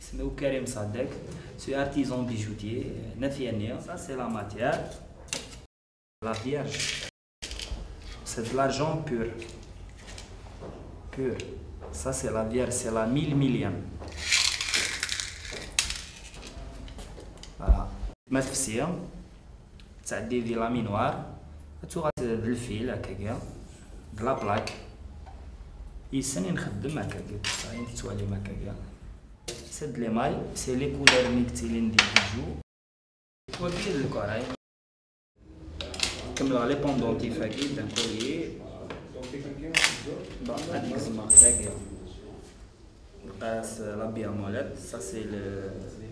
اسمه كريم صدق سي ارتيزون بيجوتي نافيانيا. Ça c'est la matière, la vierge, c'est de l'argent pur. Ça c'est la vierge, c'est la 1000 millième. Voilà. ما تفسير تعدي ديال لامينوار بالفيل هكاكا بلا بلاك يسني نخدم هكاكا صاي نتواليم هكاكا سد لي ماي سي لي كولور ميكتيلين دي بيجو وبيد الكوراي نكملو لي بوندونتيف هاكي دان كوليي هاديك زعما هاكيا نقاس لابيا مولات سا سي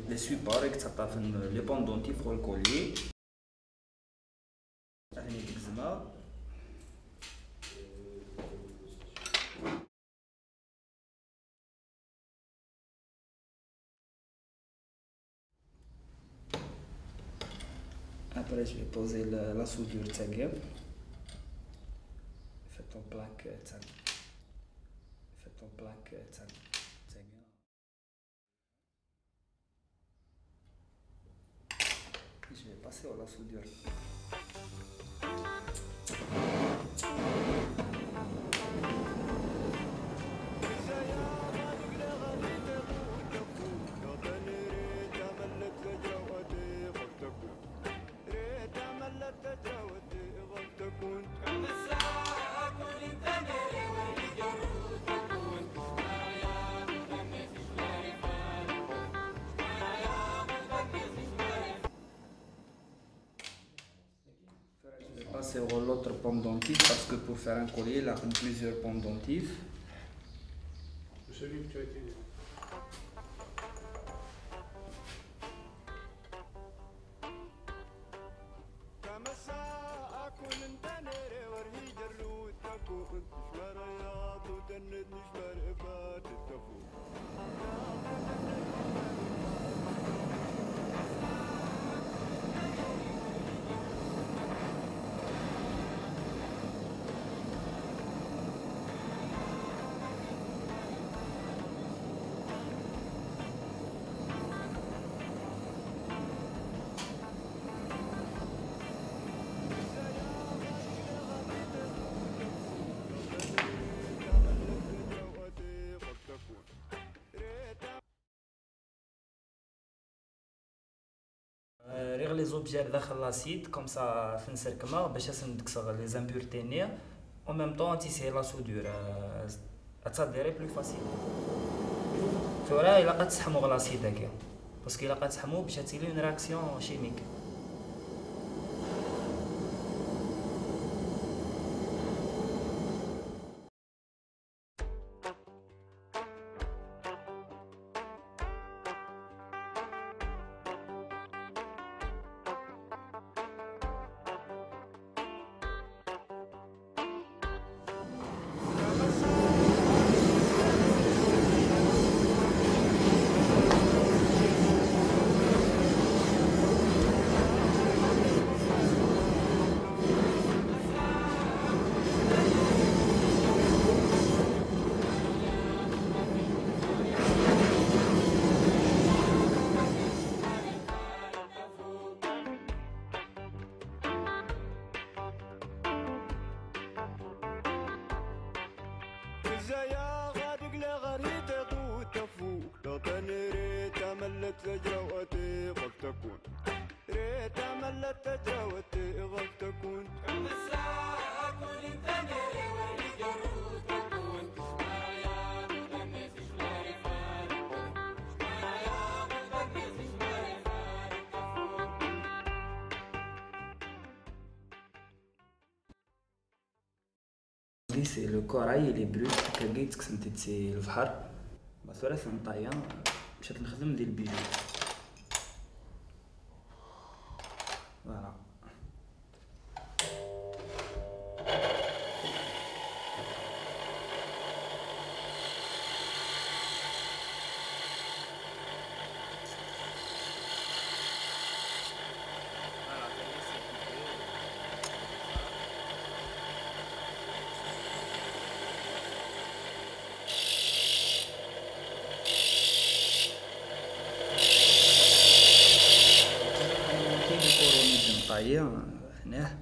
لي سوبور يتحطا في لي بوندونتيف و الكوليي هاني ديك زعما Après je vais poser la soudure تاعي. Fais ton plaque تاعي. Fais ton plaque تاعي. Je vais passer à la soudure. Passer au l'autre pendentif parce que pour faire un collier il a plusieurs pendentifs. Celui que tu as été. ريغ لي زوبجير داخل لاسيد كوم سا في نسركما باش نكسر لي زامبورتي نيا او ميم طون تيسير لا سودور اتاديري بلو فاسيل تورا الا قتسحمو غلاسيد هكا باسكو الا قتسحمو باش تيلي اون رياكسيون شيميك. زيا غادق لغريد غوت فوق لو تنريت ملت تجروتي غف تكون ريت ملت تجروتي غف تكون مساء كل تنري ولي جروت تكون يا مدنس شواري فارق يا مدنس شواري فارق سي لو كوراي لي بروت كاكيت كسنتي سي البحر ثلاث نطايا مشات نخدم ديال البيجو فوالا. هيا هناه.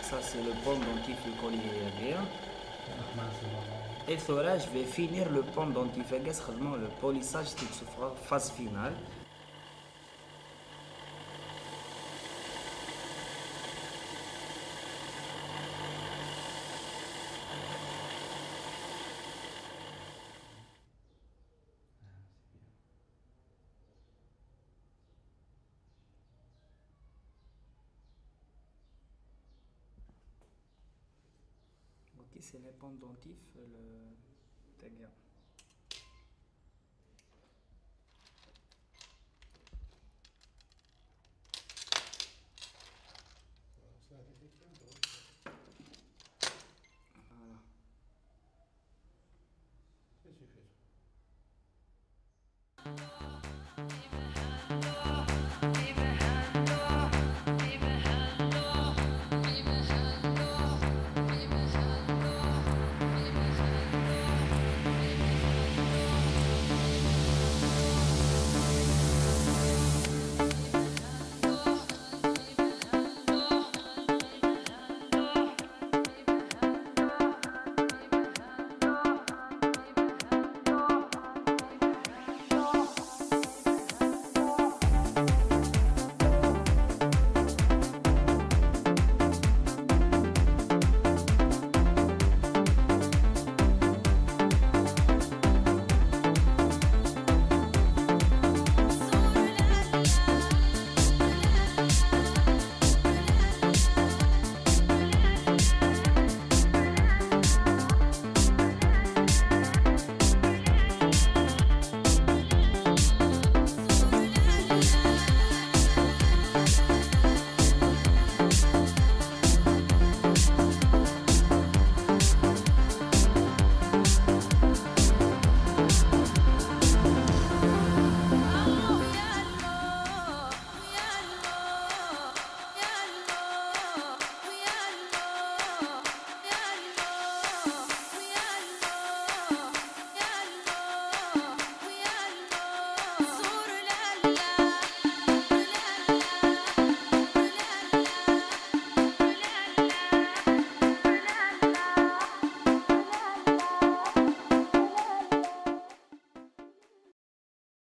Ça c'est le pendentif collé bien. Et là, je vais finir le pendentif. Le polissage c'est la phase finale. Ok, c'est le pendentif, le taguer. Voilà.